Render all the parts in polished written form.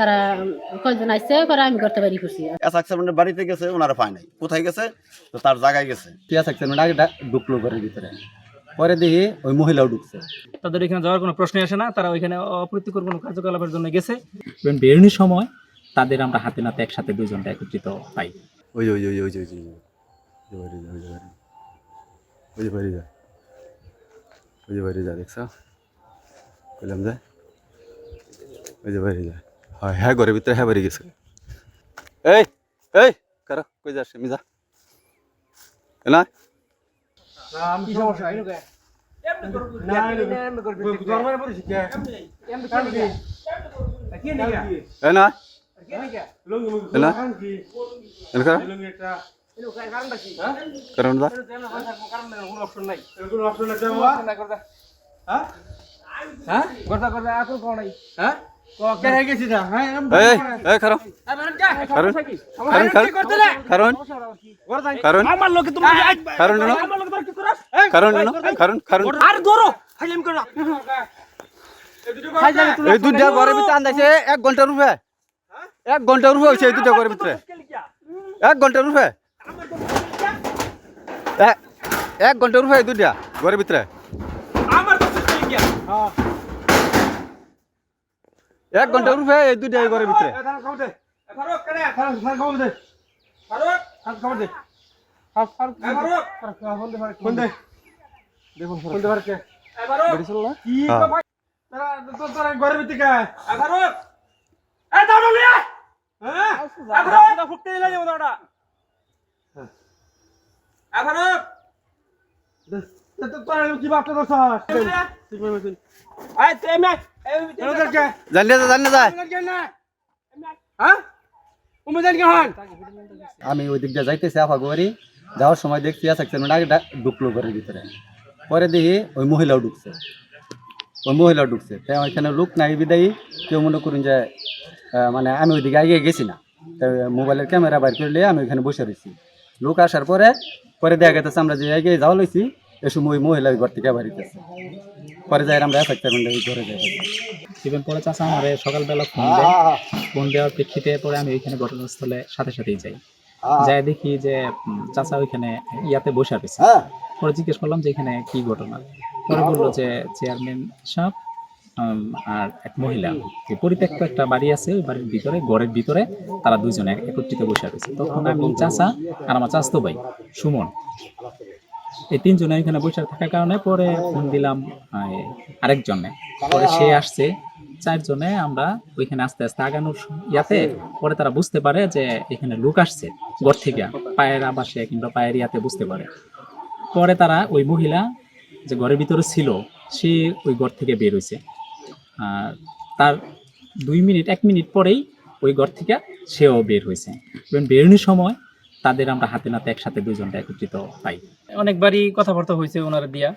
তারা কয়জন আইছে করে আমি করতে পারি খুশি। অ্যাসাক্সের বাড়িতে গেছে, ওনারা পায় নাই, কোথায় গেছে তো তার জায়গায় গেছে। অ্যাসাক্সের আগে ঢুকলো ঘরের ভিতরে, পরে দেখি ওই মহিলাও ঢুকছে। তাদের এখানে যাওয়ার কোনো প্রশ্নই আসে না, তারা ওইখানে অপ্রীতিকর কোনো কার্যকলাপের জন্য গেছে। বেরোনোর সময় তাদের আমরা হাতে নাতে একসাথে দুইজনটা একত্রিত পাই। ওই ওই ওই ওই ওই ওই যে বাড়ি যা, ওই যে বাড়ি যা, দেখছ বললাম যে ওই যে বাড়ি যা। হ্যাঁ হ্যাঁ, ঘরের ভিতরে হ্যাঁ বাড়ি গেছে। এই এই কারো কই যাস আমি যা না কি সমস্যা হইলো কে? এই না না এনকা কারণ দা এই দুধটা ঘরের ভিতরে আন্দাইছে 1 ঘন্টার রূপে, 1 ঘন্টার রূপে হয়েছে এই দুধটা ঘরের ভিতরে, 1 ঘন্টার রূপে, 1 ঘন্টার রূপে এই দুধটা ঘরের ভিতরে, 1 ঘন্টার রূপে এই দুধটা ঘরের ভিতরে। আমি ওই দিক দিয়ে যাইতেছি আফাগুয়ারি, যাওয়ার সময় দেখছি অ্যাসাক্সের আগে ঢুকলো ঘরের ভিতরে, পরে দেখি ওই মহিলাও ঢুকছে, তাই ওইখানে লোক নাই বিদায়ী কেউ মনে করুন যে মানে আমি ওইদিকে আগে গেছি না, মোবাইলের ক্যামেরা বাইর করলে আমি ওইখানে বসে রয়েছি। লোক আসার পরে দেখা গেছে আমরা যে আগে যাওয়া লইছি এ সময় ওই মহিলা ওই ঘর থেকে বাড়িতেছে, পরে যাই আমরা অ্যাসাক্সের ঘরে যাই। ইভেন পরে চাচা আমার সকালবেলা ফোন দেওয়ার প্রেক্ষিতে পরে আমি ওইখানে ঘটনাস্থলে সাথে সাথেই যাই দেখি যে চাচা ওইখানে ইয়াতে বসে রয়েছে। পরে জিজ্ঞেস করলাম যে এখানে কি ঘটনা, পরে বললো যে চেয়ারম্যান সাহেব আর এক মহিলা পরিত্যক্ত একটা বাড়ি আছে, ওই বাড়ির ভিতরে ঘরের ভিতরে তারা দুইজনে একত্রিত বসে রয়েছে। তখন আমি চাচা আর আমার চাচাতো ভাই সুমন এই তিনজনে এখানে বসে থাকার কারণে পরে ফোন দিলাম আরেকজনে, পরে সে আসছে। 4 জনে আমরা ওইখানে আস্তে আস্তে আগানোর ইয়াতে পরে তারা বুঝতে পারে যে এখানে লোক আসছে ঘর থেকে, পায়ের আবাসে কিংবা পায়ের ইয়াতে বুঝতে পারে। পরে তারা ওই মহিলা যে ঘরের ভিতরে ছিল সে ওই ঘর থেকে বের হয়েছে, আর তার 1 মিনিট পরেই ওই ঘর থেকে সেও বের হয়েছে। এবং বেরোনোর সময় তাদের আমরা হাতে নাতে একসাথে দুইজনটা একত্রিত পাই। অনেকবারই কথাবার্তা হয়েছে ওনারা দিয়া,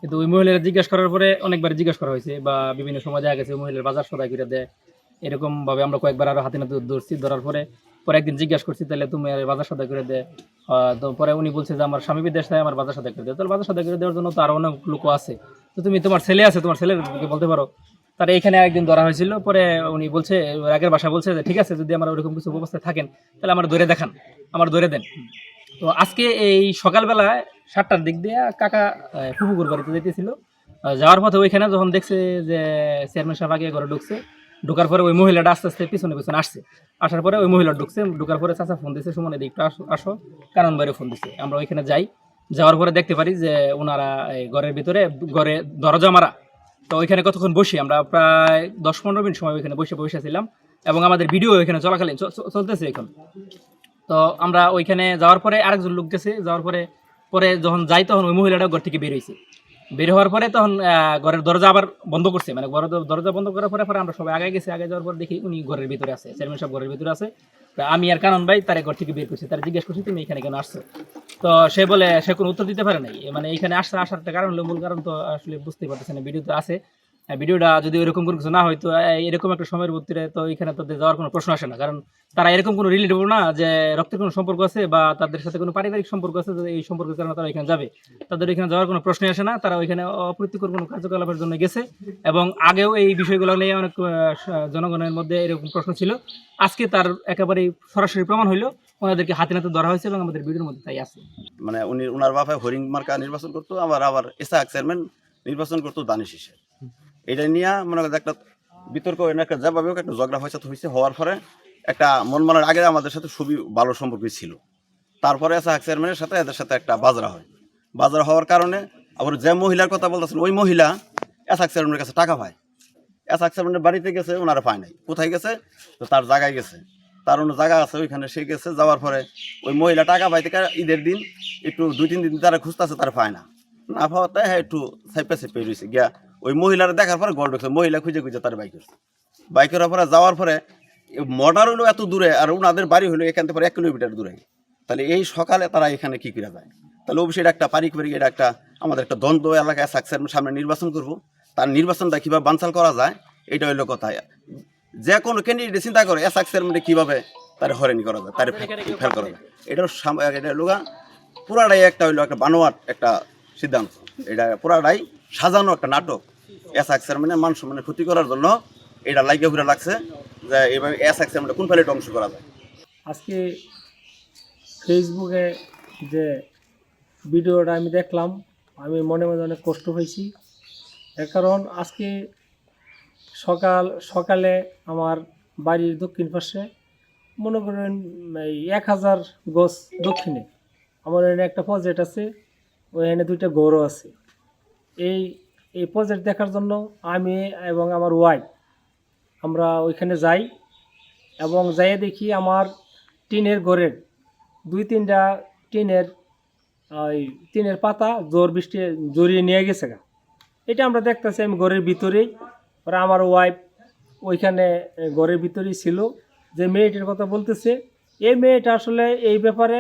কিন্তু ওই মহিলারা জিজ্ঞাসা করার পরে অনেকবার জিজ্ঞাসা করা হয়েছে বা বিভিন্ন সময় দেখা গেছে মহিলার বাজার সদাই করে দেয়, এরকম ভাবে আমরা কয়েকবার আরো হাতে নাতে ধরছি। ধরার পরে একদিন জিজ্ঞাসা করছি তাহলে তুমি বাজার সদাই করে দেয়, তো পরে উনি বলছে যে আমার স্বামী বিদেশ থাকে, আমার বাজার সদাই করে দেয়। তাহলে বাজার সদাই করে দেওয়ার জন্য তো আরো অনেক লোক আছে, তো তুমি তোমার ছেলে আছে, তোমার ছেলের বলতে পারো। তার এখানে একদিন ধরা হয়েছিল, পরে উনি বলছে আগের বাসা বলছে যে ঠিক আছে যদি আমার ওরকম কিছু অবস্থায় থাকেন তাহলে আমার ধরে দেখান, আমার ধরে দেন। তো আজকে এই সকালবেলায় 7টার দিক দিয়ে কাকা ফুফুকুর বাড়িতে যেতেছিল, যাওয়ার পথে ওইখানে যখন দেখছে যে চেয়ারম্যান সাহেব আগে ঘরে ঢোকার পরে ওই মহিলাটা আস্তে আস্তে পিছনে আসছে, আসার পরে ওই মহিলা ঢোকার পরে চাচা ফোন দিচ্ছে সুমনের দিকটা আসো, কারণ বাইরে ফোন দিচ্ছে। আমরা ওইখানে যাওয়ার পরে দেখতে পারি যে ওনারা ঘরের ভিতরে ঘরে দরজা মারা। তো ওইখানে কতক্ষণ বসি আমরা, প্রায় 10-15 মিনিট সময় ওইখানে বসেছিলাম, এবং আমাদের ভিডিও ওইখানে চলাকালীন চলতেছে এখন। তো আমরা ওইখানে যাওয়ার পরে আরেকজন লোক গেছে, যাওয়ার পরে যখন যাই তখন ওই মহিলাটা ঘর থেকে বের হয়েছে। বের হওয়ার পরে তখন ঘরের দরজা আবার বন্ধ করছে, মানে ঘরের দরজা বন্ধ করার পরে আমরা সবাই আগে গেছি। আগে যাওয়ার পর দেখি উনি ঘরের ভিতরে আছে, চেয়ারম্যান সাহেব ঘরের ভিতরে আছে। আমি আর কানন ভাই তার ঘর থেকে বের করছি, তার জিজ্ঞেস করছি তুমি এখানে কেন আসছো। তো সে বলে সে কোনো উত্তর দিতে পারে নাই, মানে এখানে আসার একটা কারণ হলো, মূল কারণ তো আসলে বুঝতেই পারতেছে না, ভিডিও তো আছে। ভিডিওটা যদি এরকম কোনো কিছু না হয় তো এরকম একটা সময়ের ভিতরে তো এখানে তাদের যাওয়ার কোনো প্রশ্ন আসে না, কারণ তারা এরকম কোনো রিলেটেবল না যে রক্তের কোনো সম্পর্ক আছে বা তাদের সাথে কোনো পারিবারিক সম্পর্ক আছে, যে এই সম্পর্কের কারণে তারা এখানে যাবে। তাদের এখানে যাওয়ার কোনো প্রশ্নই আসে না, তারা ওইখানে অপ্রীতিকর কোনো কার্যকলাপের জন্য গেছে। এবং আগেও এই বিষয়গুলো নিয়ে অনেক জনগণের মধ্যে এরকম প্রশ্ন ছিল। আজকে তার একেবারেই সরাসরি প্রমাণ হইলো, ওনাদেরকে হাতে নাতে ধরা হয়েছে এবং আমাদের ভিডিওর মধ্যে তাই আছে। মানে ওনার বাপে হরিং মার্কা নির্বাচন করতো, আবার এসআক চেয়ারম্যান নির্বাচন করতো দানিশ হিসেবে। এটা নিয়ে মনে করেন একটা বিতর্ক, একটা যেভাবে একটা ঝগড়া হয়েছে হওয়ার পরে একটা মন মানার আগে আমাদের সাথে খুবই ভালো সম্পর্ক ছিল। তারপরে এসআক চেয়ারম্যানের সাথে এদের সাথে একটা বাজরা হয়। বাজরা হওয়ার কারণে আবার যে মহিলার কথা বলতেছেন ওই মহিলা এসআক চেয়ারম্যানের কাছে টাকা পায়। এসআক চেয়ারম্যানের বাড়িতে গেছে, ওনারা পায় নাই। কোথায় গেছে? তো তার জায়গায় গেছে, তার অন্য জায়গা আছে ওইখানে সে গেছে। যাওয়ার পরে ওই মহিলা টাকা পাইতে ঈদের দিন একটু 2-3 দিন তারা খুঁজতেছে, তারা পায় না। না পাওয়াতে হ্যাঁ একটু সাইপে রয়েছে গিয়া ওই মহিলার দেখার পরে গল্প ঢুকছে। মহিলা খুঁজে তার বাইক করছে। বাইকের পরে যাওয়ার পরে মর্ডার হলো এত দূরে, আর ওনাদের বাড়ি হলো এখান থেকে 1 কিলোমিটার দূরে। তাহলে এই সকালে তারা এখানে কি করে যায়? তাহলে অবশ্যই এটা একটা পারিবারিক, এটা একটা আমাদের একটা দ্বন্দ্ব এলাকায় সাকসেস সামনে নির্বাচন করব, তার নির্বাচনটা কীভাবে বানচাল করা যায় এটা হইলো কথা। যে কোনো ক্যান্ডিডেট চিন্তা করে সাকসেস মানে কীভাবে তার হয়রানি করা যায়, তার ফেল করা যায়। এটা লোক পুরাটাই একটা হইলো একটা বানোয়াট একটা সিদ্ধান্ত। এটা পুরাটাই সাজানো একটা নাটক। সাকসেস মানে মানুষ মানে ক্ষতি করার জন্য এটা লাগিয়ে ঘুরে লাগছে যে এইভাবে সাকসেস মানে কোন ফেলে ধ্বংস করা যায়। আজকে ফেসবুকে যে ভিডিওটা আমি দেখলাম, আমি মনে মনে অনেক কষ্ট হয়েছি। এর কারণ আজকে সকালে আমার বাড়ির দক্ষিণ পাশে মনে করেন এই 1000 গজ দক্ষিণে আমার এখানে একটা প্রজেক্ট আছে, ওইখানে 2টা গরু আছে। এই প্রজেক্ট দেখার জন্য আমি এবং আমার ওয়াইফ আমরা ওইখানে যাই, এবং যাইয়ে দেখি আমার টিনের ঘরের 2-3টা টিনের পাতা জোর বৃষ্টি জড়িয়ে নিয়ে গেছে গা। এটা আমরা দেখতেছি আমি ঘরের ভিতরেই, ওরা আমার ওয়াইফ ওইখানে ঘরের ভিতরেই ছিল। যে মেয়েটির কথা বলতেছে, এই মেয়েটা আসলে এই ব্যাপারে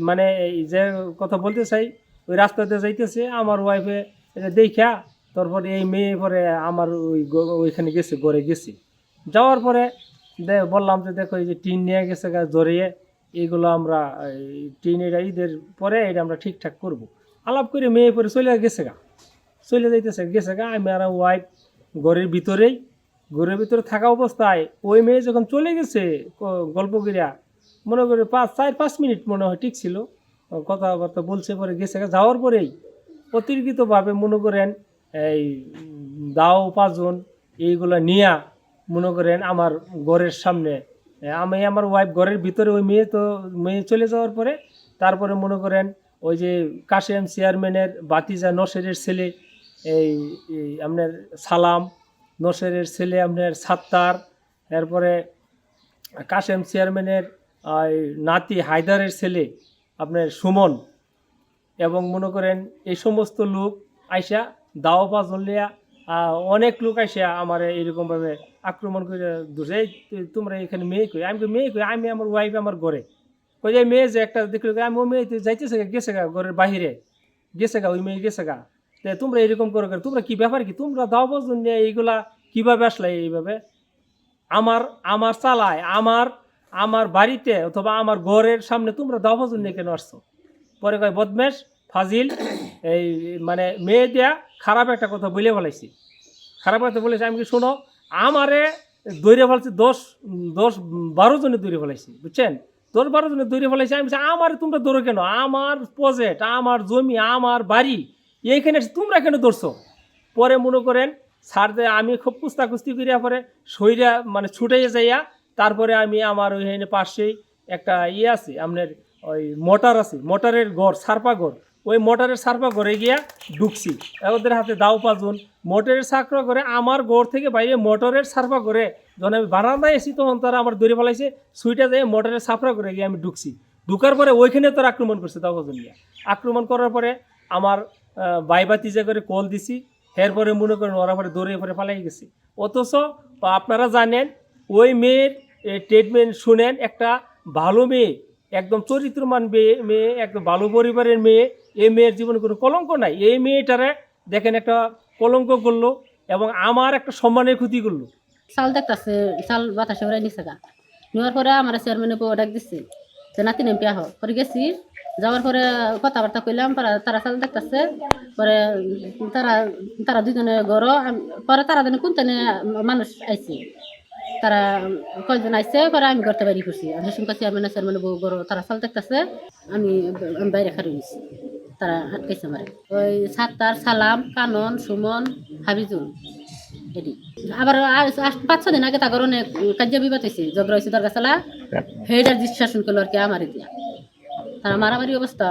মানে যে কথা বলতে চাই, ওই রাস্তাতে যাইতেছে আমার ওয়াইফে এটা দেখা, তারপরে এই মেয়ে পরে আমার ওইখানে গেছে, ঘরে গেছি। যাওয়ার পরে বললাম যে দেখো এই যে টিন নিয়ে গেছে গা জড়িয়ে, এইগুলো আমরা টিন এটা ঈদের পরে এটা আমরা ঠিকঠাক করব। আলাপ করে মেয়ে পরে চলে যাইতেছে গা। আমি আর ওয়াইফ ঘরের ভিতরে থাকা অবস্থায় ওই মেয়ে যখন চলে গেছে গল্প করিয়া, মনে করে 4-5 মিনিট মনে হয় ঠিক ছিল, কথাবার্তা বলছে, পরে গেছে গা। যাওয়ার পরেই অতিরিক্তভাবে মনে করেন এই দাও পাঁচজন এইগুলো নিয়া মনে করেন আমার ঘরের সামনে, আমি আমার ওয়াইফ ঘরের ভিতরে, ওই মেয়ে চলে যাওয়ার পরে তারপরে মনে করেন ওই যে কাশেম চেয়ারম্যানের বাতিজা নসেরের ছেলে এই আপনার সালাম, নসেরের ছেলে আপনার সাত্তার, এরপরে কাশেম চেয়ারম্যানের নাতি হায়দারের ছেলে আপনার সুমন, এবং মনে করেন এই সমস্ত লোক আইসা দাও পাঁচজন লিয়া অনেক লোক আইসা আমার এইরকমভাবে আক্রমণ করে ধরে, তোমরা এখানে মেয়ে কই? আমি আমার ওয়াইফ আমার ঘরে কই যে মেয়ে যে একটা দেখলো, আমি ও মেয়ে যাইতেছে গেছে গা ঘরের বাহিরে গেছে গা, ওই মেয়ে গেছে গা। তো তোমরা এরকম করো, তোমরা কি ব্যাপার কি? তোমরা দাও পাঁচজন নিয়ে এইগুলা কীভাবে আসলে? এইভাবে আমার চালায় আমার বাড়িতে অথবা আমার ঘরের সামনে তোমরা দাও পাঁচজন নিয়ে কেন আসছো? পরে কয় বদমেশ ফাজিল, এই মানে মেয়ে দেয়া খারাপ একটা কথা বলে ফেলাইছি, খারাপ কথা বলেছি। আমি কি শোনো, আমারে দৌড়ে ফেলাইছি 10-12 জনে দৌড়ে ফেলাইছি, বুঝছেন? 10-12 জনে দৌড়ে ফেলাইছি। আমি বলছি আমারে তোমরা দৌড়ো কেন? আমার প্রজেক্ট, আমার জমি, আমার বাড়ি, এইখানে তোমরা কেন দৌড়ছো? পরে মনে করেন স্যার যে আমি খুব কুস্তাকুস্তি করিয়া পরে শরীরা মানে ছুটাইয়া যাইয়া, তারপরে আমি আমার ওইখানে পাশেই একটা আছে আপনার ওই মোটর আছে, মোটরের ঘর, সারপা ঘর, ওই মোটরের সারপা ঘরে গিয়া ঢুকছি। ওদের হাতে দাও পাঁচজন, মোটরের সারপা ঘরে আমার ঘর থেকে বাইরে মোটরের সারপা ঘরে যখন আমি বারান্দায় এসি তখন তারা আমার দৌড়ে ফেলাইছে, সুইটা যেয়ে মোটরের সারপা ঘরে গিয়ে আমি ঢুকছি। ঢুকার পরে ওইখানে তারা আক্রমণ করছে দাও পাঁচজন গিয়া। আক্রমণ করার পরে আমার বাইবাতি যে করে কল দিছি, এরপরে মনে করেন ওরা পরে দৌড়ে পরে পালাই গেছে। অথচ আপনারা জানেন ওই মেয়ের ট্রিটমেন্ট শুনেন, একটা ভালো মেয়ে, একদম চরিত্রমান মেয়ে, একদম ভালো পরিবারের মেয়ে, এই মেয়ের জীবনে কোনো কলঙ্ক নাই। এই মেয়েটারে দেখেন একটা কলঙ্ক করলো এবং আমার একটা সম্মানের ক্ষতি করলো। চাল দেখতেছে, চাল বাতাসে উড়াই নিছে গা। নেওয়ার পরে আমার চেয়ারম্যানে ডাক দিচ্ছে যে নাতি নেমপি আহ। পরে গেছি, যাওয়ার পরে কথাবার্তা কইলাম, তারা চাল দেখতেছে। পরে তারা তারা দুজনে গড়, পরে তারা যেন কোন মানুষ আইছে, তারা কয়জন আইছে, পরে আমি করতে বাড়ি করছি। আমি শুনছি চেয়ারম্যানে বউ গড়, তারা চাল দেখতেছে, আমি বাইরে খাড়ি নিছি। তারা আটকাইছে আমার ওই সাত্তার, সালাম, কানন, সুমন, হাবিজুল। এটি আবার 5-6 দিন আগে তাগর অনেক কার্য বিবাদ হয়েছে, ঝগড়া হয়েছে দরগা চালা, হেডার শাসন করলো আর কি আমার দিয়া। তারা মারামারি অবস্থা